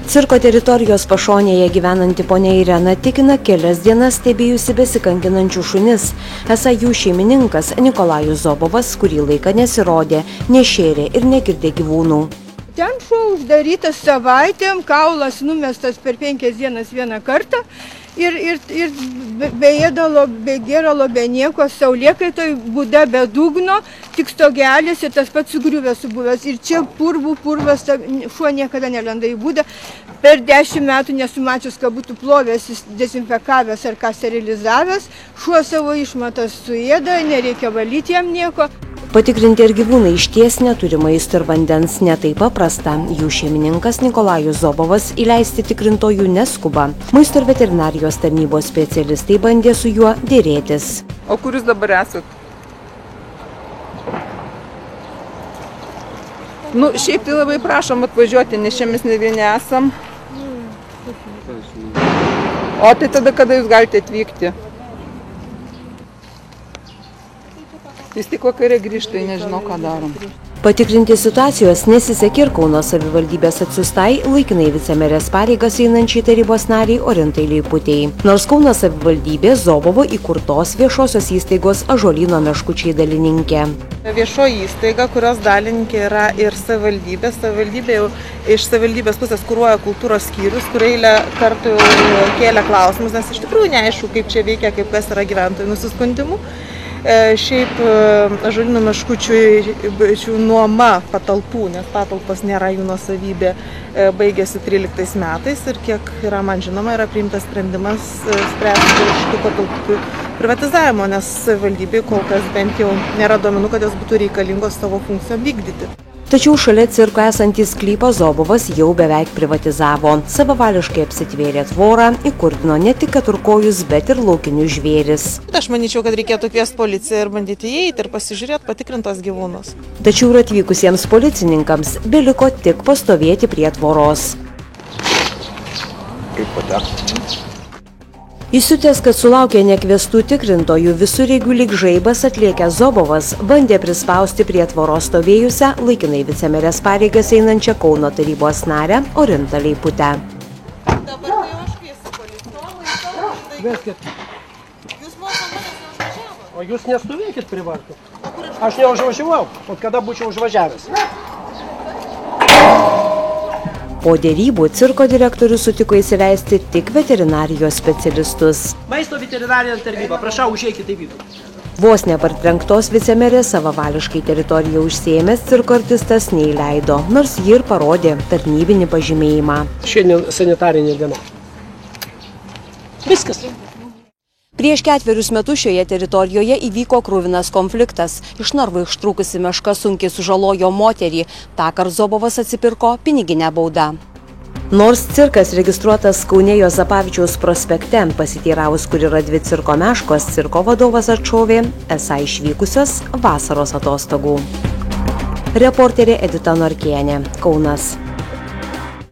Cirko teritorijos pašonėje gyvenanti ponia Irena tikina kelias dienas stebėjusi besikankinančių šunis. Esą jų šeimininkas Nikolajus Zobovas kurį laiką nesirodė, nešėrė ir negirdė gyvūnų. Ten šuo uždarytas savaitėm, kaulas numestas per 5 dienas vieną kartą ir be ėdalo, be gėralo, be nieko, saulėkaitoj, būda be dugno, tik stogelis ir tas pats sugriuvęs subuvęs. Ir čia purvas, šuo niekada nelenda į būdą. Per 10 metų nesumačius, kad būtų plovęs, dezinfekavęs ar ką sterilizavęs, šuo savo išmatas suėda, nereikia valyti jam nieko. Patikrinti ir gyvūnai išties neturi maisto ir vandens ne taip paprasta. Jų šeimininkas Nikolajus Zobovas įleisti tikrintojų neskuba. Maisto ir veterinarijos tarnybos specialistai bandė su juo dėrėtis. O kur jūs dabar esat? Šiaip tai labai prašom atvažiuoti, nes čia mes ne vieni esam. O tai tada kada jūs galite atvykti? Vis tik vakarė grįžtai, nežinau, ką darom. Patikrinti situacijos nesisekė ir Kauno savivaldybės atsiųstai laikinai vicemerės pareigas einančiai tarybos nariai Orintai Leiputei. Nors Kauno savivaldybė Zobovo įkurtos viešosios įstaigos Ąžuolyno meškučiai dalininkė. Viešoji įstaiga, kurios dalininkė yra ir savivaldybė. Savivaldybė jau iš savivaldybės pusės kuruoja kultūros skyrius, kur eilę kartų kėlė klausimus, nes iš tikrųjų neaišku, kaip čia veikia, kaip kas yra gyventojų nusiskundimų. Šiaip Ąžuolyno meškučių nuoma patalpų, nes patalpos nėra jų nuosavybė, baigėsi 13 metais ir kiek yra man žinoma, yra priimtas sprendimas spręsti šitų patalpų privatizavimo, nes savivaldybei kol kas bent jau nėra duomenų, kad jos būtų reikalingos savo funkcijom vykdyti. Tačiau šalia cirko esantys sklypą Zobovas jau beveik privatizavo. Savavališkai apsitvėrė tvorą, įkurdino ne tik keturkojus, bet ir laukinius žvėris. Aš manyčiau, kad reikėtų kviesti policiją ir bandyti įeiti ir pasižiūrėti, patikrintos gyvūnus. Tačiau ir atvykusiems policininkams beliko tik pastovėti prie tvoros. Įsiutęs, kad sulaukė nekviestų tikrintojų, visureigių lyg žaibas atlėkęs Zobovas bandė prispausti prie tvoros stovėjusią laikinai vicemerės pareigas einančią Kauno tarybos narę Orintą Leiputę. Dabar tai aš kviesiu policiją. Veskit. Jūs nuo manęs neužvažiavote? O jūs nestovėkit prie vartų. Aš neužvažiavau, o kada būčiau užvažiavęs. Po dėrybų cirko direktorius sutiko įsileisti tik veterinarijos specialistus. Maisto veterinarijos tarnyba, prašau, užeikite į vidų. Vos nepartrenktos vicemerės savavališkai teritoriją užsiėmęs cirko artistas neįleido, nors ji ir parodė tarnybinį pažymėjimą. Šiandien sanitarinė diena. Viskas. Prieš 4 metus šioje teritorijoje įvyko kruvinas konfliktas. Iš narvo ištrūkusi meška sunkiai sužalojo moterį. Tąkart Zobovas atsipirko piniginę baudą. Nors cirkas registruotas Kaune Juozapavičiaus prospekte, pasiteiravus, kur yra 2 cirko meškos, cirko vadovas atšovė, esą išvykusios vasaros atostogų. Reporterė Edita Norkienė, Kaunas.